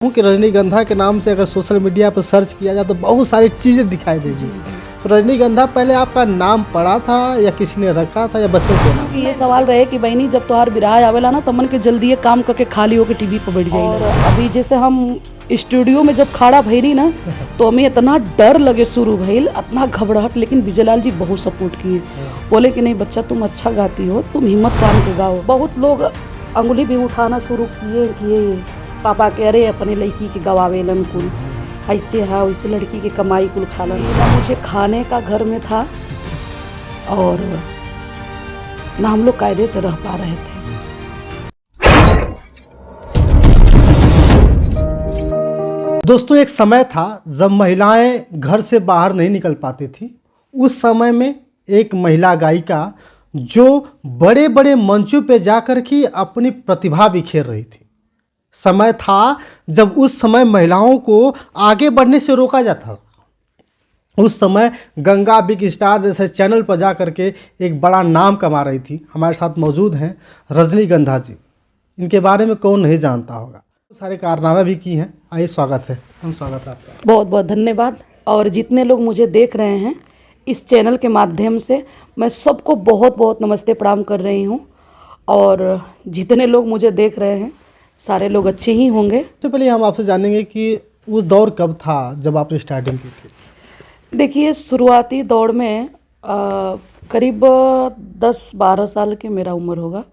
हूँ कि रजनीगंधा के नाम से अगर सोशल मीडिया पर सर्च किया जाए तो बहुत सारी चीज़ें दिखाई देगी। तो रजनीगंधा पहले आपका नाम पड़ा था या किसी ने रखा था या बचपन से नाम? ये सवाल रहे कि बहनी जब तोहार बिराह आवेला ना तो मन के जल्दी ये काम करके खाली होके टीवी पर बैठ जाए। और अभी जैसे हम स्टूडियो में जब खड़ा भइली ना तो हमें इतना डर लगे शुरू भइल, इतना घबराहट, लेकिन विजयलाल जी बहुत सपोर्ट किए। बोले कि नहीं बच्चा तुम अच्छा गाती हो, तुम हिम्मत बांध के गाओ। बहुत लोग अंगुली भी उठाना शुरू किए पापा के, अरे अपने लड़की के गवावेलन कुल ऐसे है वैसे लड़की के कमाई कुल खालन। मुझे खाने का घर में था और ना हम लोग कायदे से रह पा रहे थे। दोस्तों, एक समय था जब महिलाएं घर से बाहर नहीं निकल पाती थी। उस समय में एक महिला गायिका जो बड़े बड़े मंचों पे जाकर के अपनी प्रतिभा बिखेर रही थी। समय था जब उस समय महिलाओं को आगे बढ़ने से रोका जाता था। उस समय गंगा बिग स्टार जैसे चैनल पर जा कर के एक बड़ा नाम कमा रही थी। हमारे साथ मौजूद हैं रजनीगंधा जी। इनके बारे में कौन नहीं जानता होगा, सारे कारनामे भी की हैं। आइए, स्वागत है। हम स्वागत है आपका। बहुत बहुत धन्यवाद। और जितने लोग मुझे देख रहे हैं इस चैनल के माध्यम से, मैं सबको बहुत बहुत नमस्ते प्रणाम कर रही हूँ। और जितने लोग मुझे देख रहे हैं सारे लोग अच्छे ही होंगे। सबसे पहले हम आपसे जानेंगे कि वो दौर कब था जब आपने स्टार्टिंग की थी? देखिए, शुरुआती दौर में करीब 10-12 साल की मेरा उम्र होगा।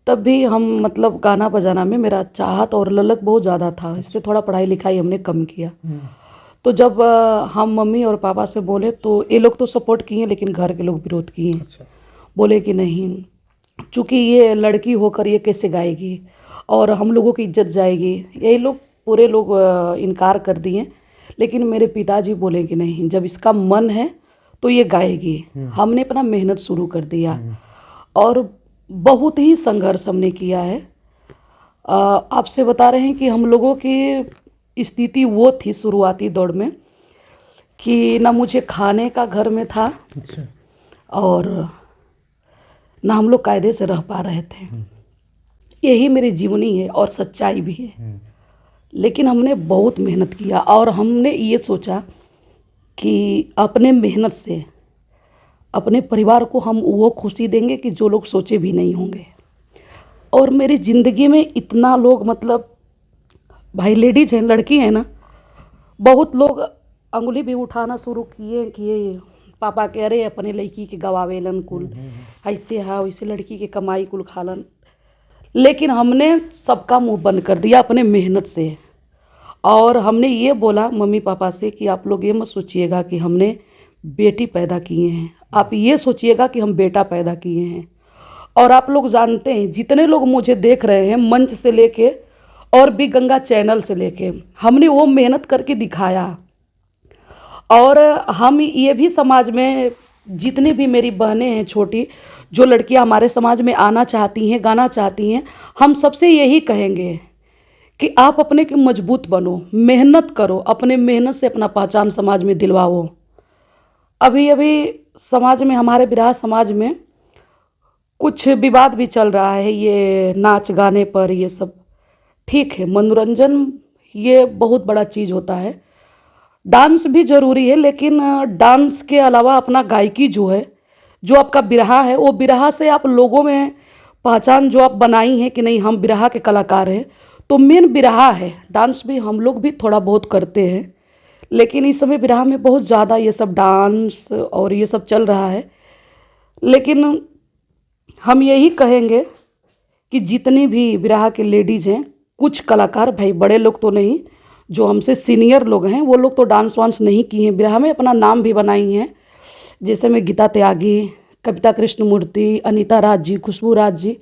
तब भी हम मतलब गाना बजाना में मेरा चाहत और ललक बहुत ज़्यादा था। इससे थोड़ा पढ़ाई लिखाई हमने कम किया। तो जब हम मम्मी और पापा से बोले तो ये लोग तो सपोर्ट किए, लेकिन घर के लोग विरोध किए। अच्छा। बोले कि नहीं, चूँकि ये लड़की होकर ये कैसे गाएगी और हम लोगों की इज्जत जाएगी। यही लोग पूरे लोग इनकार कर दिए। लेकिन मेरे पिताजी बोले कि नहीं, जब इसका मन है तो ये गाएगी। हमने अपना मेहनत शुरू कर दिया और बहुत ही संघर्ष हमने किया है। आपसे बता रहे हैं कि हम लोगों की स्थिति वो थी शुरुआती दौर में कि ना मुझे खाने का घर में था अच्छा। और ना हम लोग कायदे से रह पा रहे थे। यही मेरी जीवनी है और सच्चाई भी है। लेकिन हमने बहुत मेहनत किया और हमने ये सोचा कि अपने मेहनत से अपने परिवार को हम वो खुशी देंगे कि जो लोग सोचे भी नहीं होंगे। और मेरी ज़िंदगी में इतना लोग, मतलब भाई लेडीज़ हैं, लड़की हैं ना, बहुत लोग अंगुली भी उठाना शुरू किए पापा के, अरे अपने लड़की के गवावेलन कुल ऐसे है वैसे लड़की के कमाई कुल खालन। लेकिन हमने सबका मुंह बंद कर दिया अपने मेहनत से। और हमने ये बोला मम्मी पापा से कि आप लोग ये मत सोचिएगा कि हमने बेटी पैदा किए हैं, आप ये सोचिएगा कि हम बेटा पैदा किए हैं। और आप लोग जानते हैं जितने लोग मुझे देख रहे हैं मंच से लेके और भी गंगा चैनल से लेके, हमने वो मेहनत करके दिखाया। और हम ये भी समाज में जितनी भी मेरी बहनें हैं छोटी, जो लड़कियां हमारे समाज में आना चाहती हैं, गाना चाहती हैं, हम सबसे यही कहेंगे कि आप अपने के मजबूत बनो, मेहनत करो, अपने मेहनत से अपना पहचान समाज में दिलवाओ। अभी अभी समाज में, हमारे बिरहा समाज में कुछ विवाद भी चल रहा है ये नाच गाने पर। ये सब ठीक है, मनोरंजन ये बहुत बड़ा चीज़ होता है, डांस भी ज़रूरी है, लेकिन डांस के अलावा अपना गायकी जो है, जो आपका बिरहा है, वो बिरहा से आप लोगों में पहचान जो आप बनाई है कि नहीं हम बिरहा के कलाकार हैं, तो मेन बिरहा है। डांस भी हम लोग भी थोड़ा बहुत करते हैं, लेकिन इस समय बिरहा में बहुत ज़्यादा ये सब डांस और ये सब चल रहा है। लेकिन हम यही कहेंगे कि जितनी भी बिरहा के लेडीज़ हैं, कुछ कलाकार, भाई बड़े लोग तो नहीं, जो हमसे सीनियर लोग हैं वो लोग तो डांस वांस नहीं किए हैं, बिरहा में अपना नाम भी बनाई हैं। जैसे में गीता त्यागी, कविता कृष्णमूर्ति, अनीता राज जी, खुशबू राज जी।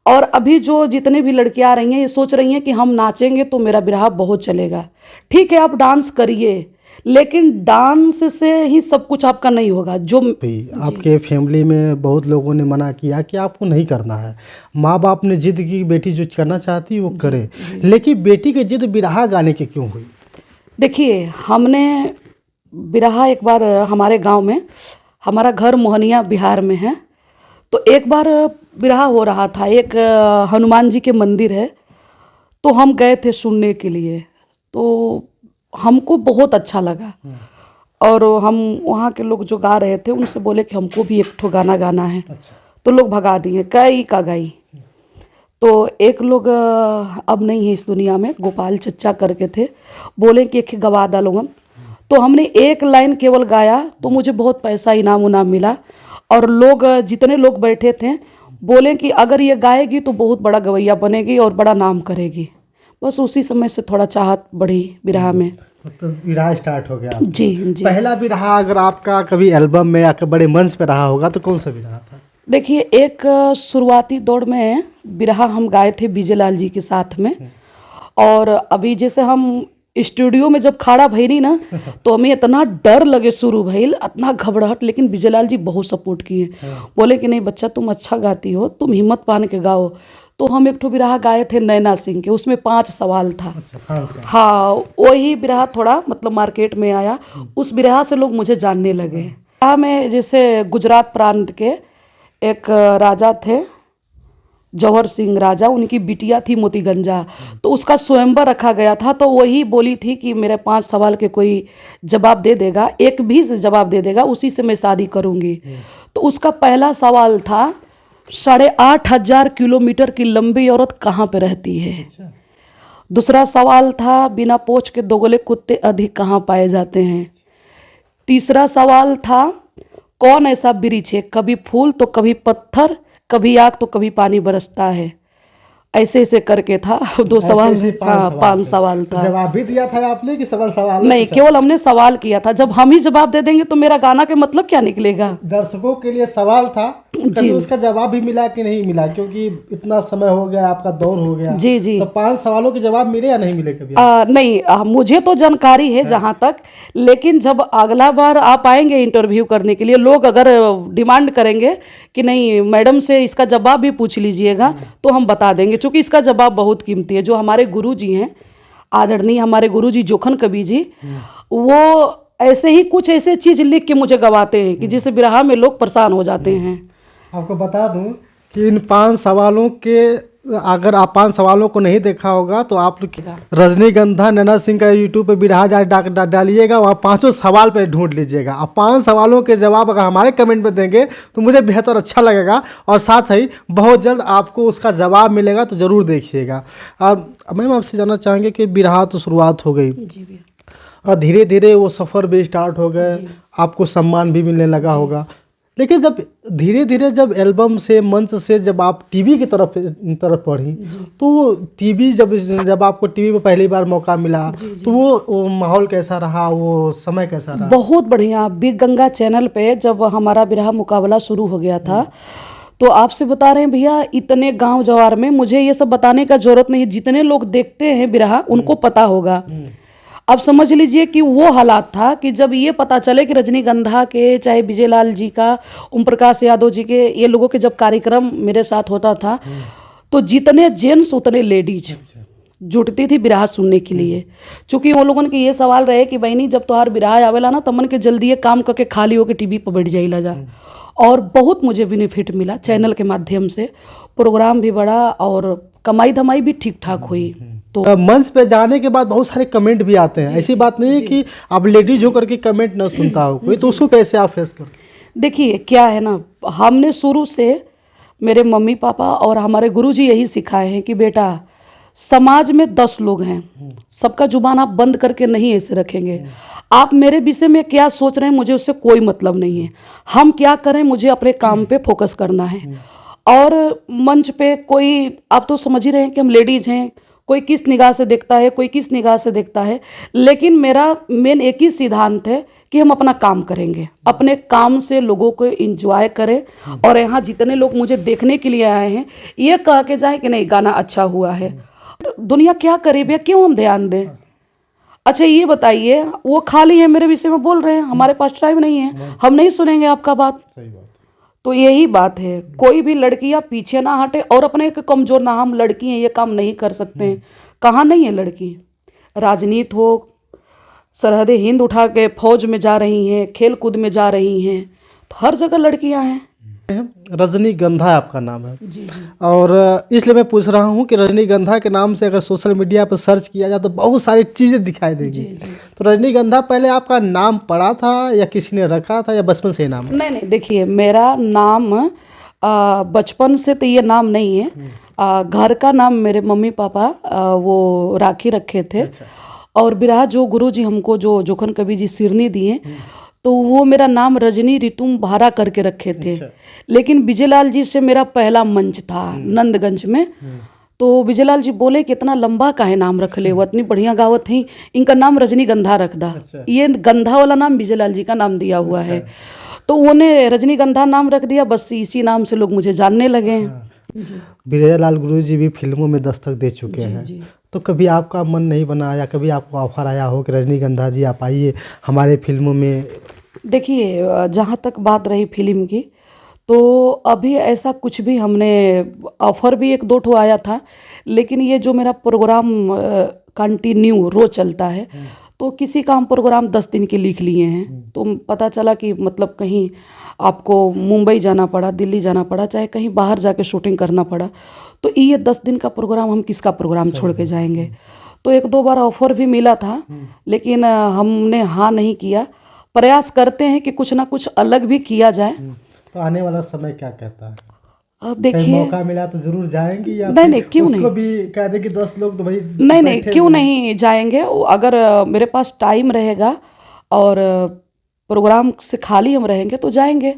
और अभी जो जितने भी लड़कियां आ रही हैं ये सोच रही हैं कि हम नाचेंगे तो मेरा बिरहा बहुत चलेगा। ठीक है, आप डांस करिए, लेकिन डांस से ही सब कुछ आपका नहीं होगा। जो आपके फैमिली में बहुत लोगों ने मना किया कि आपको नहीं करना है, माँ बाप ने जिद की बेटी जो करना चाहती है वो करे, लेकिन बेटी की जिद बिरहा गाने की क्यों हुई? देखिए, हमने बिरहा एक बार हमारे गांव में, हमारा घर मोहनिया बिहार में है, तो एक बार बिरहा हो रहा था। एक हनुमान जी के मंदिर है, तो हम गए थे सुनने के लिए, तो हमको बहुत अच्छा लगा। और हम वहाँ के लोग जो गा रहे थे उनसे बोले कि हमको भी एक ठो गाना गाना है। अच्छा। तो लोग भगा दिए, कई का गई। तो एक लोग अब नहीं है इस दुनिया में, गोपाल चच्चा करके थे, बोले कि एक गवा दा लोगन। तो हमने एक लाइन केवल गाया तो मुझे बहुत पैसा इनाम उनाम मिला। और लोग जितने लोग बैठे थे बोले कि अगर ये गाएगी तो बहुत बड़ा गवैया बनेगी और बड़ा नाम करेगी। बस उसी समय से थोड़ा चाहत बढ़ी बिरहा में। मतलब विरहा स्टार्ट हो गया आपका। जी जी। पहला विरहा अगर आपका कभी एल्बम में या बड़े मंच पे रहा होगा तो कौन सा विरहा था? देखिए, एक शुरुआती दौर में बिरहा हम गाए थे विजय लाल जी के साथ में। और अभी जैसे हम स्टूडियो में जब खड़ा भइली ना तो हमें इतना डर लगे शुरू भइल, इतना घबराहट, लेकिन विजय लाल जी बहुत सपोर्ट किए। बोले कि नहीं बच्चा, तुम अच्छा गाती हो, तुम हिम्मत पान के गाओ। तो हम एक ठो बिरहा गाए थे नैना सिंह के, उसमें 5 सवाल था। हाँ, वही बिरहा थोड़ा मतलब मार्केट में आया, उस बिरहा से लोग मुझे जानने लगे। बिरहा में जैसे गुजरात प्रांत के एक राजा थे, जौहर सिंह राजा, उनकी बिटिया थी मोतीगंजा, तो उसका स्वयंवर रखा गया था। तो वही बोली थी कि मेरे 5 सवाल के कोई जवाब दे देगा, एक भी से जवाब दे देगा, उसी से मैं शादी करूंगी। तो उसका पहला सवाल था 8,500 किलोमीटर की लंबी औरत कहाँ पे रहती है। दूसरा सवाल था बिना पोंछ के दोगले कुत्ते अधिक कहाँ पाए जाते हैं। तीसरा सवाल था कौन ऐसा वृक्ष है, कभी फूल तो कभी पत्थर, कभी आग तो कभी पानी बरसता है। ऐसे ऐसे करके था। 2 सवाल। हाँ, 5 सवाल था। जवाब भी दिया था आपने कि सवाल नहीं, केवल हमने सवाल किया था। जब हम ही जवाब दे देंगे तो मेरा गाना के मतलब क्या निकलेगा। दर्शकों के लिए सवाल था, कभी उसका जवाब भी मिला कि नहीं मिला, क्योंकि इतना समय हो गया, आपका दौर हो गया। जी जी। तो 5 सवालों के जवाब मिले या नहीं मिले कभी? नहीं, मुझे तो जानकारी है जहाँ तक, लेकिन जब अगला बार आप आएंगे इंटरव्यू करने के लिए, लोग अगर डिमांड करेंगे कि नहीं मैडम से इसका जवाब भी पूछ लीजिएगा, तो हम बता देंगे, क्योंकि इसका जवाब बहुत कीमती है। जो हमारे गुरु जी हैं, आदरणीय हमारे गुरु जी जोखन कवि जी, वो ऐसे ही कुछ ऐसे चीज़ लिख के मुझे गवाते हैं कि जिससे बिरहा में लोग परेशान हो जाते हैं। आपको बता दूं कि इन 5 सवालों के, अगर आप 5 सवालों को नहीं देखा होगा तो आप रजनीगंधा नैना सिंह का यूट्यूब पे बिरहा डालिएगा, वहाँ 5 सवाल पे ढूंढ लीजिएगा। आप 5 सवालों के जवाब अगर हमारे कमेंट में देंगे तो मुझे बेहतर अच्छा लगेगा, और साथ ही बहुत जल्द आपको उसका जवाब मिलेगा, तो ज़रूर देखिएगा। अब मैम आपसे जानना चाहेंगे कि बिरहा तो शुरुआत हो गई जी भैया, और धीरे धीरे वो सफ़र भी स्टार्ट हो गए, आपको सम्मान भी मिलने लगा होगा। लेकिन जब धीरे धीरे जब एल्बम से, मंच से जब आप टीवी की तरफ बढ़ी, तो टीवी जब आपको टीवी पे पहली बार मौका मिला, तो वो माहौल कैसा रहा, वो समय कैसा रहा? बहुत बढ़िया। बिग गंगा चैनल पे जब हमारा बिरहा मुकाबला शुरू हो गया था, तो आपसे बता रहे हैं भैया, इतने गांव जवार में मुझे ये सब बताने का जरूरत नहीं है, जितने लोग देखते हैं बिरहा उनको पता होगा। अब समझ लीजिए कि वो हालात था कि जब ये पता चले कि रजनीगंधा के, चाहे विजय लाल जी का, ओम प्रकाश यादव जी के, ये लोगों के जब कार्यक्रम मेरे साथ होता था, तो जितने जेंट्स उतने लेडीज जुटती थी बिरहा सुनने के लिए। चूँकि वो लोगों के ये सवाल रहे कि बहनी जब तोहार बिरहा आवेला ना, तो मन के जल्दी ये काम करके खाली होकर टीवी पर बैठ जाइला जा। और बहुत मुझे बेनिफिट मिला चैनल के माध्यम से, प्रोग्राम भी बढ़ा और कमाई धमाई भी ठीक ठाक हुई। तो मंच पे जाने के बाद बहुत सारे कमेंट भी आते हैं, ऐसी बात नहीं है कि आप लेडीज होकर के कमेंट ना सुनता हो कोई, तो उसको कैसे आप फेस करते? देखिए क्या है ना, हमने शुरू से, मेरे मम्मी पापा और हमारे गुरुजी यही सिखाए हैं कि बेटा समाज में 10 लोग हैं, सबका जुबान आप बंद करके नहीं ऐसे रखेंगे। आप मेरे विषय में क्या सोच रहे हैं मुझे उससे कोई मतलब नहीं है, हम क्या करें मुझे अपने काम पे फोकस करना है। और मंच पे कोई, आप तो समझ ही रहे हैं कि हम लेडीज़ हैं, कोई किस निगाह से देखता है, कोई किस निगाह से देखता है, लेकिन मेरा मेन एक ही सिद्धांत है कि हम अपना काम करेंगे, अपने काम से लोगों को एंजॉय करें। और यहाँ जितने लोग मुझे देखने के लिए आए हैं ये कह के जाए कि नहीं गाना अच्छा हुआ है। दुनिया क्या करे भैया, क्यों हम ध्यान दें? अच्छा ये बताइए, वो खाली है मेरे विषय में बोल रहे हैं, हमारे पास टाइम नहीं है, हम नहीं सुनेंगे आपका बात। तो यही बात है, कोई भी लड़कियां पीछे ना हटे और अपने के कमजोर ना, हम लड़की हैं ये काम नहीं कर सकते हैं। कहाँ नहीं है लड़की, राजनीति हो, सरहद हिंद उठा के फौज में जा रही हैं, खेल कूद में जा रही हैं, तो हर जगह लड़कियां हैं। रजनीगंधा आपका नाम है, जी जी और इसलिए मैं पूछ रहा हूँ कि रजनीगंधा के नाम से अगर सोशल मीडिया पर सर्च किया जाए तो बहुत सारी चीज़ें दिखाई देंगी। जी जी। तो रजनीगंधा पहले आपका नाम पड़ा था या किसी ने रखा था या बचपन से ही नाम है? नहीं नहीं, देखिए मेरा नाम बचपन से तो ये नाम नहीं है। घर का नाम मेरे मम्मी पापा वो राखी रखे थे। अच्छा। और बिरहा जो गुरु जी हमको जो जोखन कवि जी सिरनी दिए, तो वो मेरा नाम रजनी ऋतुम भारा करके रखे थे। अच्छा। लेकिन विजयलाल जी से मेरा पहला मंच था नंदगंज में। तो विजयलाल जी बोले कि इतना लंबा काहे नाम रख ले, वो इतनी बढ़िया गावत थी, इनका नाम रजनीगंधा रख दा। अच्छा। ये गंधा वाला नाम विजयलाल जी का नाम दिया हुआ है, तो उन्होंने रजनीगंधा नाम रख दिया। बस इसी नाम से लोग मुझे जानने लगे हैं। जी विजयलाल गुरु जी भी फिल्मों में दस्तक दे चुके जी हैं। जी। तो कभी आपका मन नहीं बना या कभी आपको ऑफर आया हो कि रजनीगंधा जी आप आइए हमारे फिल्मों में? देखिए जहाँ तक बात रही फिल्म की, तो अभी ऐसा कुछ भी हमने, ऑफर भी एक दो ठो आया था, लेकिन ये जो मेरा प्रोग्राम कंटिन्यू रोज चलता है, तो किसी का हम प्रोग्राम 10 दिन के लिख लिए हैं। तो पता चला कि मतलब कहीं आपको मुंबई जाना पड़ा, दिल्ली जाना पड़ा, चाहे कहीं बाहर जाके शूटिंग करना पड़ा, तो ये 10 दिन का प्रोग्राम हम किसका प्रोग्राम छोड़ के जाएंगे। तो एक दो बार ऑफर भी मिला था, लेकिन हमने हाँ नहीं किया। प्रयास करते हैं कि कुछ ना कुछ अलग भी किया जाए। तो आने वाला समय क्या कहता है? अब कहीं देखिए, मौका मिला तो जरूर जाएंगी या नहीं फिर नहीं क्यों उसको नहीं, भी कह दे कि 10 लोग तो भाई नहीं नहीं बैठे क्यों हुए हैं। नहीं जाएंगे। अगर मेरे पास टाइम रहेगा और प्रोग्राम से खाली हम रहेंगे तो जाएंगे।